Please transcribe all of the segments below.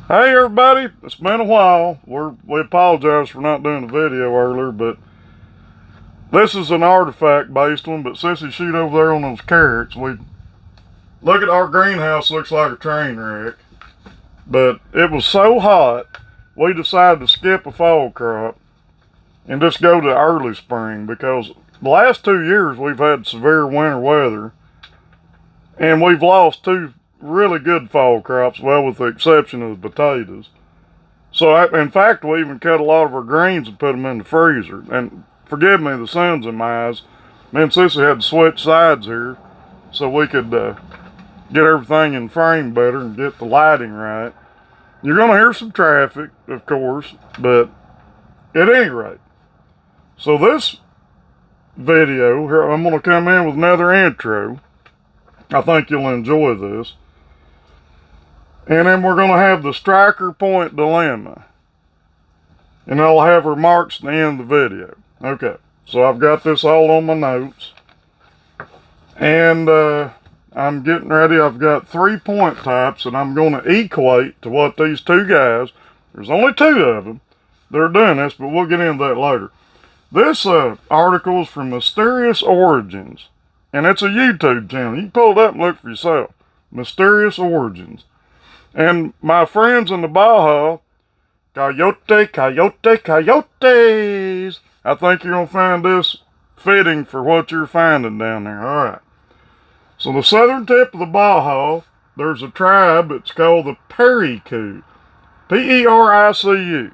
Hey everybody, it's been a while. We apologize for not doing the video earlier, but this is an artifact based one, but since he shoot over there on those carrots, we look at our greenhouse, looks like a train wreck. But it was so hot, we decided to skip a fall crop and just go to early spring because the last 2 years we've had severe winter weather and we've lost two really good fall crops, well, with the exception of the potatoes. So, in fact, we even cut a lot of our greens and put them in the freezer. And forgive me, the sun's in my eyes. Me and Sissy had to switch sides here so we could get everything in frame better and get the lighting right. You're going to hear some traffic, of course, but at any rate. So this video, here I'm going to come in with another intro. I think you'll enjoy this. And then we're going to have the Stryker Ppint dilemma. And I'll have remarks at the end of the video. Okay, so I've got this all on my notes. And I'm getting ready. I've got 3 point types, and I'm going to equate to what these two guys, there's only two of them that are doing this, but we'll get into that later. This article is from Mysterious Origins, and it's a YouTube channel. You can pull it up and look for yourself. Mysterious Origins. And my friends in the Baja, coyotes, I think you're going to find this fitting for what you're finding down there. All right. So the southern tip of the Baja, there's a tribe. It's called the Pericu. Pericu.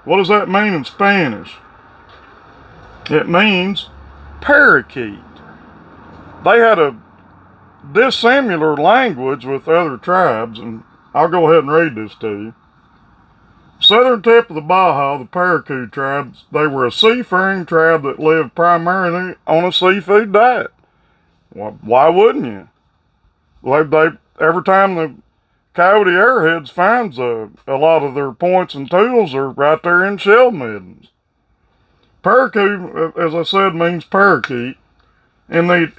What does that mean in Spanish? It means parakeet. They had a dissimilar language with other tribes, and I'll go ahead and read this to you. Southern tip of the Baja, the Pericu tribes, they were a seafaring tribe that lived primarily on a seafood diet. Why wouldn't you? Every time the Coyote Airheads finds a lot of their points and tools are right there in shell middens. Pericu, as I said, means parakeet. And the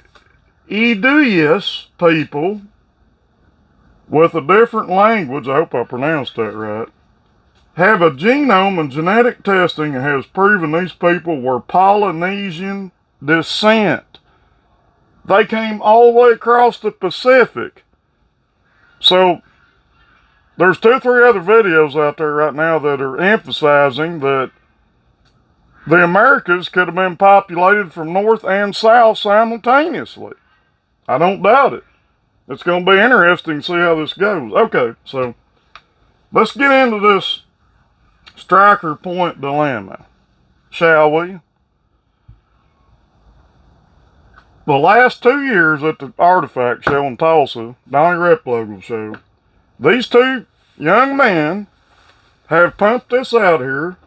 Iduyas people with a different language, I hope I pronounced that right, have a genome and genetic testing that has proven these people were Polynesian descent. They came all the way across the Pacific. So there's 2 or 3 other videos out there right now that are emphasizing that the Americas could have been populated from north and south simultaneously. I don't doubt it. It's going to be interesting to see how this goes. Okay, so let's get into this Stryker Ppint dilemma, shall we? The last 2 years at the Artifact Show in Tulsa, Donnie Replogle Show, these two young men have pumped this out here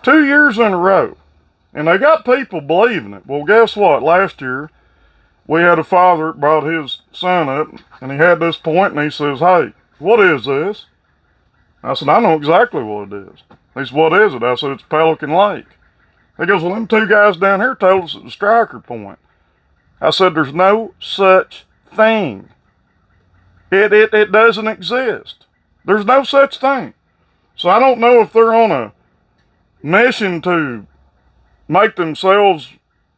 2 years in a row. And they got people believing it. Well, guess what? Last year, we had a father that brought his son up, and he had this point, and he says, "Hey, what is this?" I said, "I know exactly what it is." He said, "What is it?" I said, "It's Pelican Lake." He goes, "Well, them two guys down here told us it was Stryker Ppint." I said, "There's no such thing. It doesn't exist. There's no such thing." So I don't know if they're on a mission to make themselves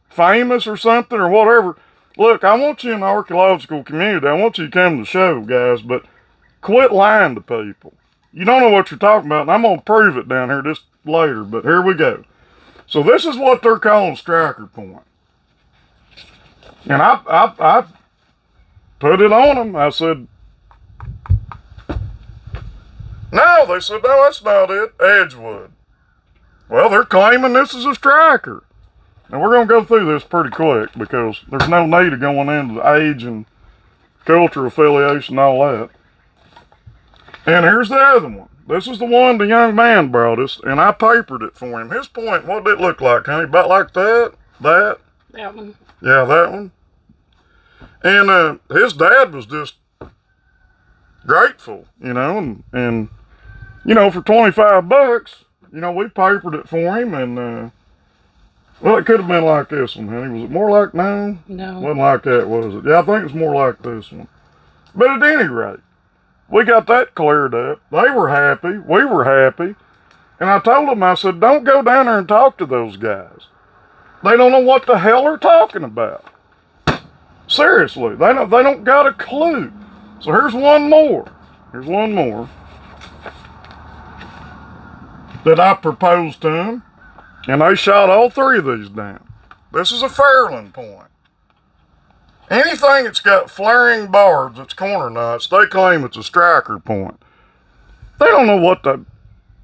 famous or something or whatever. Look, I want you in the archaeological community. I want you to come to the show, guys, but quit lying to people. You don't know what you're talking about, and I'm going to prove it down here just later, but here we go. So this is what they're calling Stryker Ppint. And I put it on them. I said, no, they said, no, that's not it. Edgewood. Well, they're claiming this is a Stryker. And we're going to go through this pretty quick because there's no need of going into the age and culture affiliation and all that. And here's the other one. This is the one the young man brought us, and I papered it for him. His point, what did it look like, honey? About like that? That one. Yeah, that one. And his dad was just grateful, and for $25, we papered it for him, and well, it could have been like this one, honey. Was it more like No. Wasn't like that, was it? Yeah, I think it's more like this one. But at any rate, we got that cleared up. They were happy. We were happy. And I told them, I said, don't go down there and talk to those guys. They don't know what the hell they're talking about. Seriously, they don't got a clue. So here's one more. Here's one more that I proposed to them, and they shot all three of these down. This is a Fairland point. Anything that's got flaring barbs, that's corner knots, they claim it's a Stryker point. They don't know what the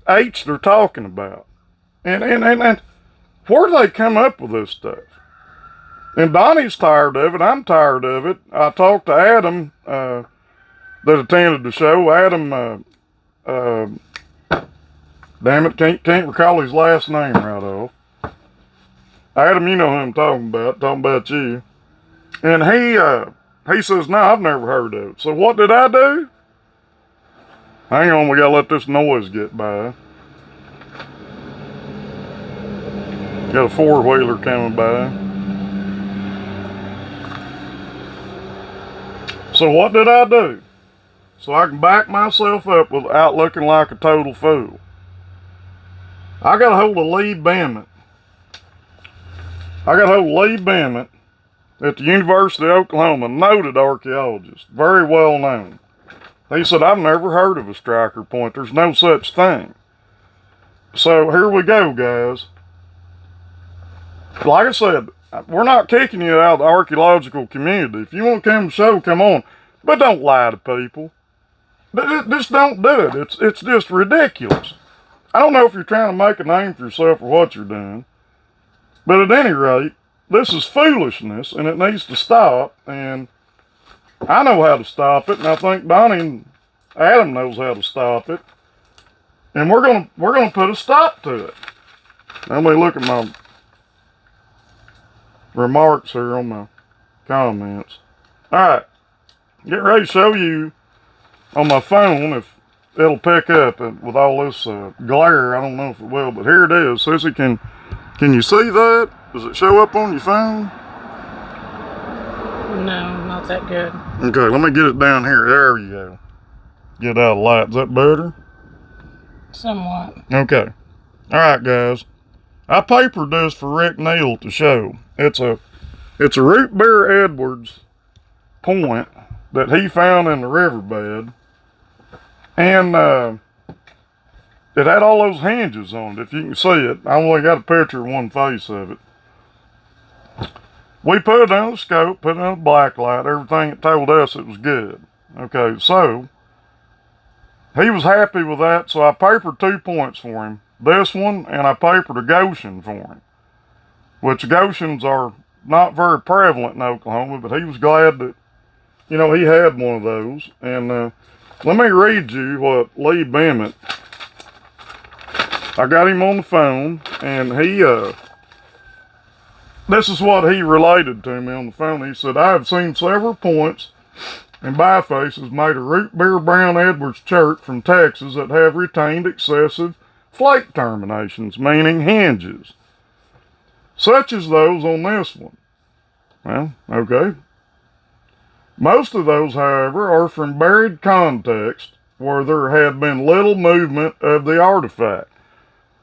H they're talking about. And where do they come up with this stuff? And Donnie's tired of it. I'm tired of it. I talked to Adam, that attended the show. Adam, damn it, can't recall his last name right off. Adam, you know who I'm talking about you. And he says, no, I've never heard of it. So what did I do? Hang on, we gotta let this noise get by. Got a four-wheeler coming by. So what did I do? So I can back myself up without looking like a total fool. I got a hold of Lee Ppint. At the University of Oklahoma, noted archaeologist, very well known. He said, I've never heard of a Stryker point. There's no such thing. So here we go, guys. Like I said, we're not kicking you out of the archaeological community. If you want to come to the show, come on. But don't lie to people. Just don't do it. It's just ridiculous. I don't know if you're trying to make a name for yourself or what you're doing. But at any rate, this is foolishness, and it needs to stop. And I know how to stop it, and I think Donnie and Adam knows how to stop it. And we're gonna put a stop to it. Let me look at my remarks here on my comments. Alright, get ready to show you on my phone if it'll pick up with all this glare. I don't know if it will, but here it is. Sissy, can you see that? Does it show up on your phone? No, not that good. Okay, let me get it down here. There you go. Get out of light. Is that better? Somewhat. Okay. Alright, guys. I papered this for Rick Neal to show. It's a Root Beer Edwards point that he found in the riverbed. And it had all those hinges on it, if you can see it. I only got a picture of one face of it. We put it on the scope, put it on the black light, everything it told us it was good. Okay, so he was happy with that, so I papered 2 points for him. This one, and I papered a Goshen for him. Which Goshens are not very prevalent in Oklahoma, but he was glad that, you know, he had one of those. And let me read you what Lee Ppint, I got him on the phone, and he, this is what he related to me on the phone. He said, I have seen several points and bifaces made of Root Beer Brown Edwards chert from Texas that have retained excessive flake terminations, meaning hinges, such as those on this one. Well, okay. Most of those, however, are from buried context where there had been little movement of the artifact.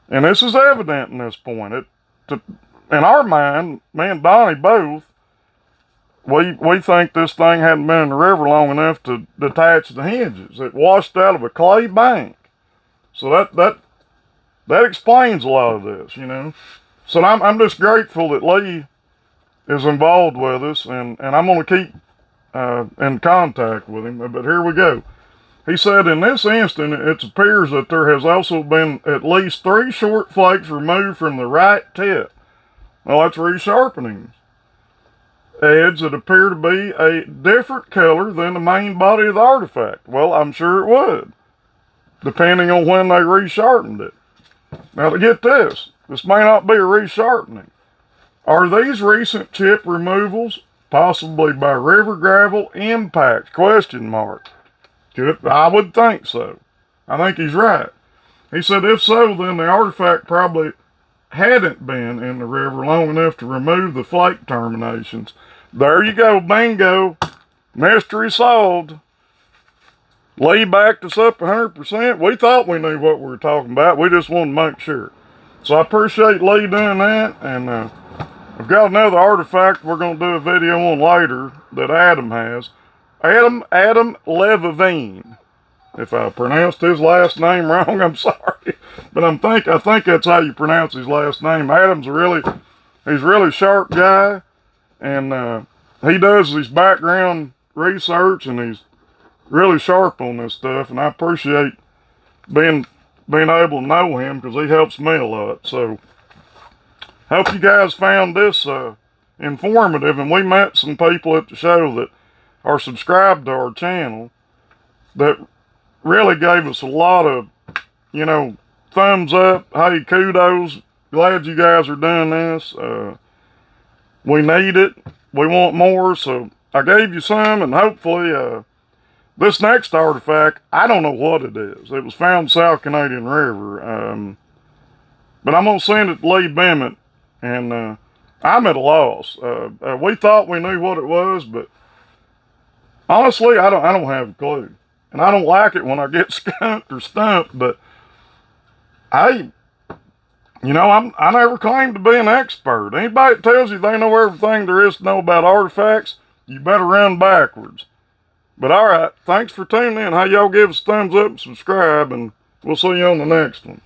And this is evident in this point. In our mind, me and Donnie both, we think this thing hadn't been in the river long enough to detach the hinges. It washed out of a clay bank. So that explains a lot of this, you know. So I'm just grateful that Lee is involved with us, and I'm going to keep in contact with him. But here we go. He said, in this instant, it appears that there has also been at least 3 short flakes removed from the right tip. Well, that's resharpening edge that appear to be a different color than the main body of the artifact. Well, I'm sure it would, depending on when they resharpened it. Now, to get this may not be a resharpening. Are these recent chip removals possibly by river gravel impact? Question mark. I would think so. I think he's right. He said if so, then the artifact probably hadn't been in the river long enough to remove the flake terminations. There you go, bingo. Mystery solved. Lee backed us up 100%. We thought we knew what we were talking about. We just wanted to make sure. So I appreciate Lee doing that. And I've got another artifact we're going to do a video on later that Adam has. Adam Levine. If I pronounced his last name wrong, I'm sorry. But I think that's how you pronounce his last name. Adam's he's a really sharp guy. And he does his background research, and he's really sharp on this stuff. And I appreciate being able to know him, because he helps me a lot. So hope you guys found this informative. And we met some people at the show that are subscribed to our channel that really gave us a lot of, thumbs up. Hey, kudos. Glad you guys are doing this. We need it. We want more. So I gave you some, and hopefully this next artifact, I don't know what it is. It was found in South Canadian River. But I'm going to send it to Lee Ppint, and I'm at a loss. We thought we knew what it was, but honestly, I don't have a clue. And I don't like it when I get skunked or stumped, but hey, I never claimed to be an expert. Anybody that tells you they know everything there is to know about artifacts, you better run backwards. But all right, thanks for tuning in. Hey, y'all give us a thumbs up and subscribe, and we'll see you on the next one.